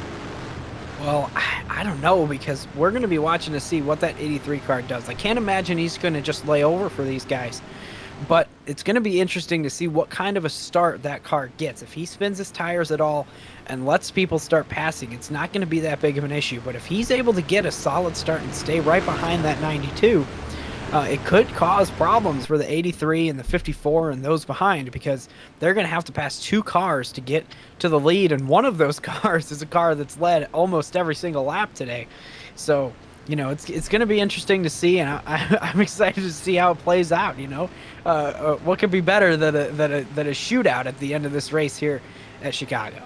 Well, I don't know, because we're going to be watching to see what that 83 car does. I can't imagine he's going to just lay over for these guys. But it's going to be interesting to see what kind of a start that car gets. If he spins his tires at all and lets people start passing, it's not going to be that big of an issue. But if he's able to get a solid start and stay right behind that 92, it could cause problems for the 83 and the 54 and those behind, because they're going to have to pass 2 cars to get to the lead, and one of those cars is a car that's led almost every single lap today. So it's going to be interesting to see, and I'm excited to see how it plays out. What could be better than a shootout at the end of this race here at Chicago?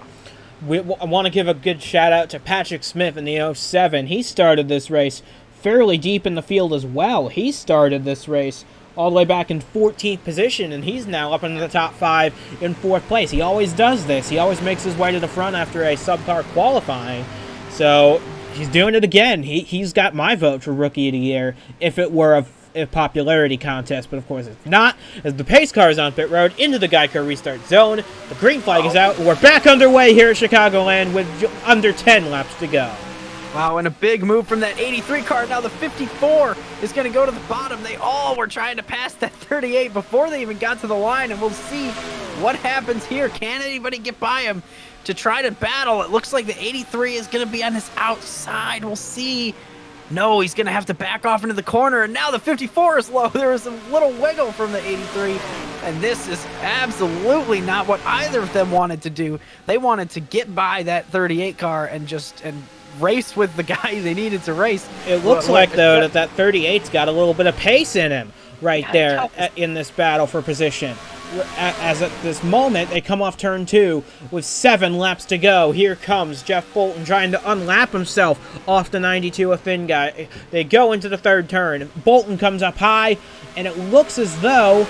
I want to give a good shout out to Patrick Smith in the '07. He started this race fairly deep in the field as well. He started this race all the way back in 14th position, and he's now up into the top 5 in 4th place. He always does this. He always makes his way to the front after a subcar qualifying. So he's doing it again. He's got my vote for Rookie of the Year if it were a popularity contest, but of course it's not, as the pace car is on pit road into the Geico restart zone. The green flag is out, and we're back underway here at Chicagoland with under 10 laps to go. Wow, and a big move from that 83 car. Now the 54 is going to go to the bottom. They all were trying to pass that 38 before they even got to the line, and we'll see what happens here. Can anybody get by him to try to battle? It looks like the 83 is going to be on his outside. We'll see. No, he's going to have to back off into the corner, and now the 54 is low. There was a little wiggle from the 83, and this is absolutely not what either of them wanted to do. They wanted to get by that 38 car and race with the guy they needed to race. It looks like, though, that 38's got a little bit of pace in him there in this battle for position. As at this moment, they come off turn 2 with 7 laps to go. Here comes Jeff Bolton trying to unlap himself off the 92 of Finn guy. They go into the 3rd turn. Bolton comes up high, and it looks as though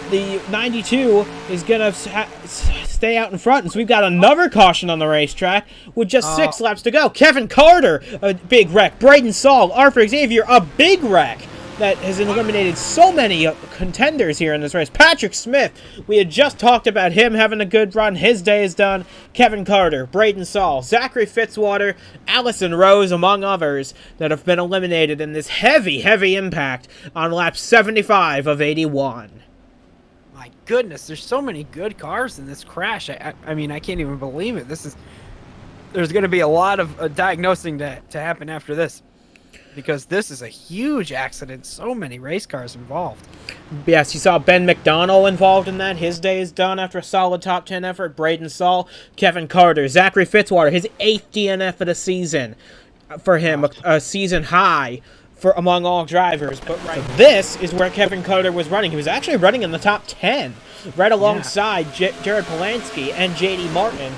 the 92 is going to stay out in front. And so we've got another caution on the racetrack with just 6 laps to go. Kevin Carter, a big wreck. Braden Saul, Arthur Xavier, a big wreck that has eliminated so many contenders here in this race. Patrick Smith, we had just talked about him having a good run. His day is done. Kevin Carter, Braden Saul, Zachary Fitzwater, Allison Rose, among others, that have been eliminated in this heavy, heavy impact on lap 75 of 81. My goodness, there's so many good cars in this crash. I mean, I can't even believe it. There's going to be a lot of diagnosing to happen after this, because this is a huge accident. So many race cars involved. Yes, you saw Ben McDonnell involved in that. His day is done after a solid top 10 effort. Braden Saul, Kevin Carter, Zachary Fitzwater, his 8th DNF of the season for him, a season high for among all drivers. But this is where Kevin Carter was running. He was actually running in the top 10, right alongside Jared Polanski and J.D. Martin.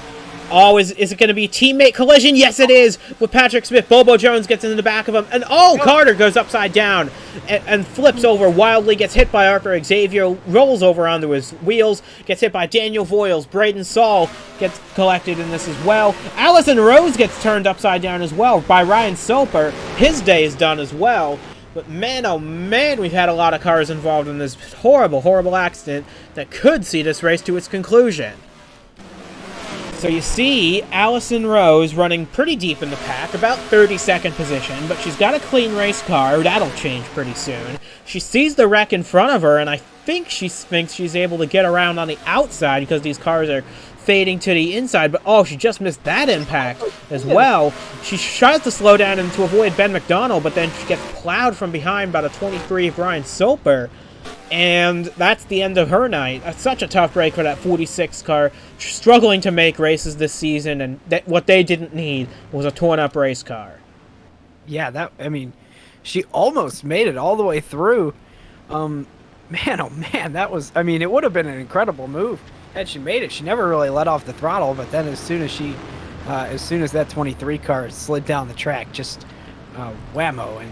Oh, is it going to be teammate collision? Yes, it is, with Patrick Smith. Bobo Jones gets into the back of him, and Carter goes upside down and flips over wildly, gets hit by Arthur Xavier, rolls over onto his wheels, gets hit by Daniel Voiles. Braden Saul gets collected in this as well. Allison Rose gets turned upside down as well by Ryan Soper. His day is done as well. But man, oh man, we've had a lot of cars involved in this horrible, horrible accident that could see this race to its conclusion. So you see Allison Rose running pretty deep in the pack, about 32nd position, but she's got a clean race car. That'll change pretty soon. She sees the wreck in front of her, and I think she thinks she's able to get around on the outside because these cars are fading to the inside, but she just missed that impact as well. She tries to slow down and to avoid Ben McDonnell, but then she gets plowed from behind by the 23 of Ryan Soper. And that's the end of her night. Such a tough break for that 46 car, struggling to make races this season, and what they didn't need was a torn-up race car. Yeah, she almost made it all the way through. Man, oh man, it would have been an incredible move had she made it. She never really let off the throttle, but then as soon as that 23 car slid down the track, just whammo, and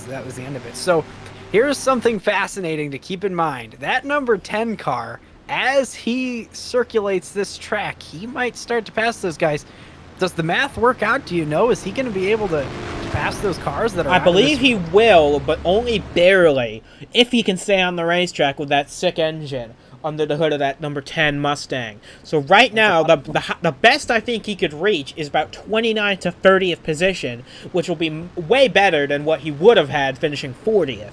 that was the end of it. So here's something fascinating to keep in mind. That number 10 car, as he circulates this track, he might start to pass those guys. Does the math work out? Do you know? Is he going to be able to pass those cars that are I believe he will, but only barely, if he can stay on the racetrack with that sick engine under the hood of that number 10 Mustang. So right now, the best I think he could reach is about 29th to 30th position, which will be way better than what he would have had finishing 40th.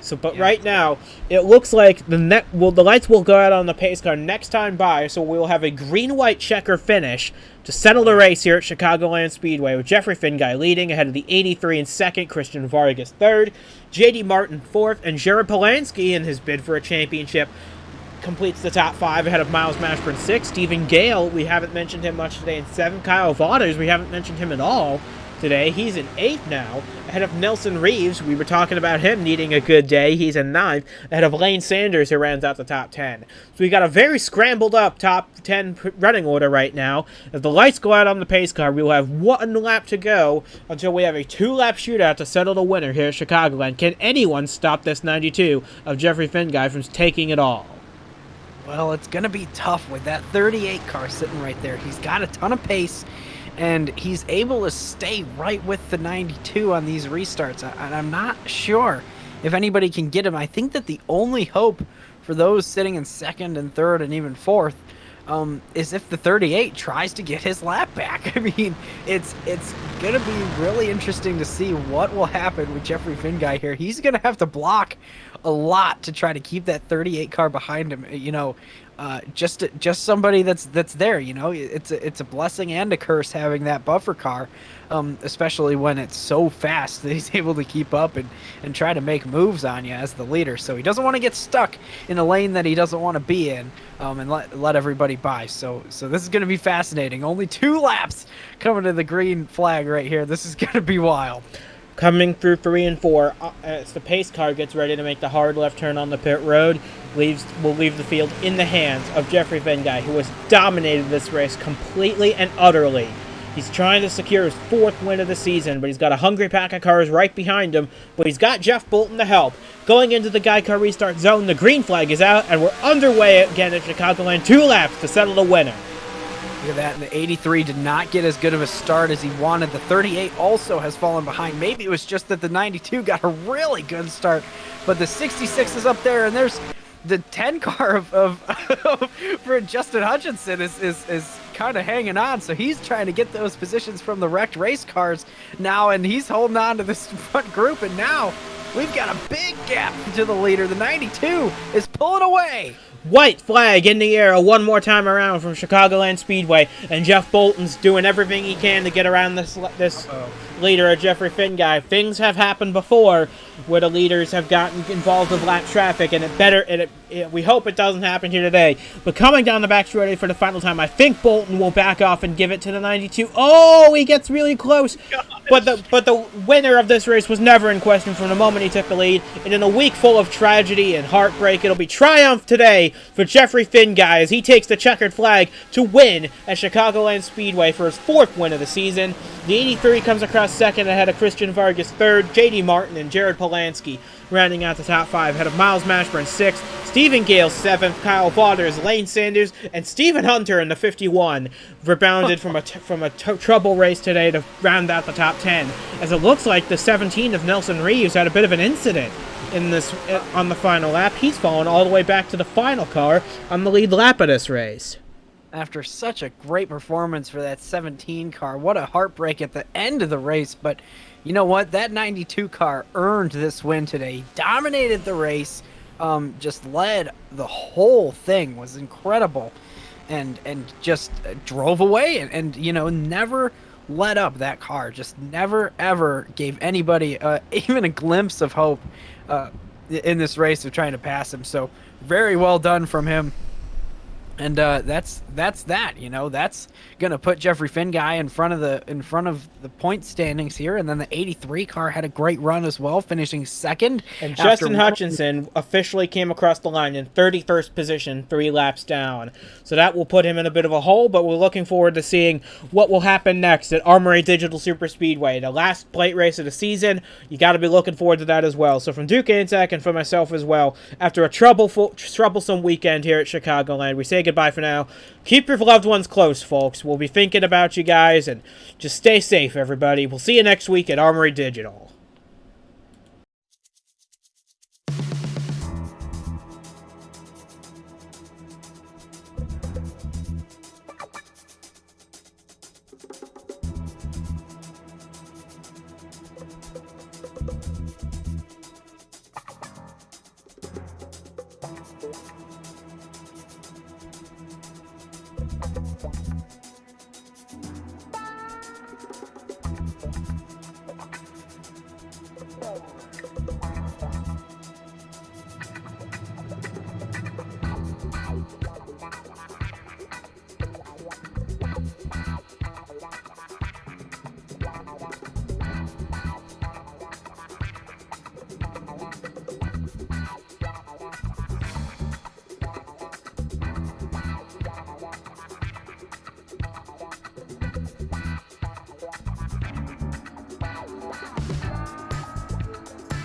So, but right now, it looks like the lights will go out on the pace car next time by, so we will have a green-white checker finish to settle the race here at Chicagoland Speedway, with Jeffrey Finguy leading ahead of the 83 in second, Christian Vargas third, J.D. Martin fourth, and Jared Polanski in his bid for a championship completes the top 5 ahead of Miles Mashburn 6. Stephen Gale, we haven't mentioned him much today in 7. Kyle Vaughters, we haven't mentioned him at all. today. He's in 8th now, ahead of Nelson Reeves. We were talking about him needing a good day. He's in 9th, ahead of Lane Sanders, who rounds out the top 10. So we got a very scrambled up top 10 running order right now. As the lights go out on the pace car, we will have 1 lap to go until we have a 2-lap shootout to settle the winner here at Chicagoland. Can anyone stop this 92 of Jeffrey Finguy from taking it all? Well, it's going to be tough with that 38 car sitting right there. He's got a ton of pace, and he's able to stay right with the 92 on these restarts. And I'm not sure if anybody can get him. I think that the only hope for those sitting in 2nd and 3rd and even 4th is if the 38 tries to get his lap back. I mean, it's going to be really interesting to see what will happen with Jeffrey Finguy here. He's going to have to block a lot to try to keep that 38 car behind him. You know, just somebody that's there. You know, it's a blessing and a curse having that buffer car, especially when it's so fast that he's able to keep up and try to make moves on you as the leader. So he doesn't want to get stuck in a lane that he doesn't want to be in, and let everybody by. So this is going to be fascinating. Only 2 laps coming to the green flag right here. This is going to be wild. Coming through 3 and 4, as the pace car gets ready to make the hard left turn on the pit road, will leave the field in the hands of Jeffrey Finguy, who has dominated this race completely and utterly. He's trying to secure his 4th win of the season, but he's got a hungry pack of cars right behind him, but he's got Jeff Bolton to help. Going into the Geico restart zone, the green flag is out, and we're underway again at Chicagoland. 2 laps to settle the winner. Look at that, and the 83 did not get as good of a start as he wanted. The 38 also has fallen behind. Maybe it was just that the 92 got a really good start, but the 66 is up there, and there's the 10 car for Justin Hutchinson is kind of hanging on, so he's trying to get those positions from the wrecked race cars now, and he's holding on to this front group, and now we've got a big gap to the leader. The 92 is pulling away. White flag in the air one more time around from Chicagoland Speedway, and Jeff Bolton's doing everything he can to get around this leader of Jeffrey Finguy. Things have happened before where the leaders have gotten involved with lap traffic, and we hope it doesn't happen here today. But coming down the backstretch for the final time, I think Bolton will back off and give it to the 92. Oh, he gets really close. But the winner of this race was never in question from the moment he took the lead. And in a week full of tragedy and heartbreak, it'll be triumph today for Jeffrey Finguy as he takes the checkered flag to win at Chicagoland Speedway for his 4th win of the season. The 83 comes across 2nd ahead of Christian Vargas 3rd, J.D. Martin and Jared Polanski rounding out the top 5 ahead of Miles Mashburn 6th, Stephen Gale 7th, Kyle Waters, Lane Sanders, and Stephen Hunter in the 51 rebounded from a trouble race today to round out the top 10, as it looks like the 17 of Nelson Reeves had a bit of an incident on the final lap. He's fallen all the way back to the final car on the lead lap of this race. After such a great performance for that 17 car, what a heartbreak at the end of the race. But you know what? That 92 car earned this win today. He dominated the race, just led the whole thing, was incredible, and just drove away and you know, never let up. That car just never ever gave anybody even a glimpse of hope in this race of trying to pass him. So very well done from him. And that's that. You know, that's gonna put Jeffrey Finguy in front of the point standings here. And then the 83 car had a great run as well, finishing 2nd. And Justin Hutchinson officially came across the line in 31st position, 3 laps down. So that will put him in a bit of a hole. But we're looking forward to seeing what will happen next at Armory Digital Super Speedway, the last plate race of the season. You got to be looking forward to that as well. So from Duke Anzac and for myself as well, after a troublesome weekend here at Chicagoland, we say goodbye for now. Keep your loved ones close, folks. We'll be thinking about you guys, and just stay safe, everybody. We'll see you next week at Armory Digital.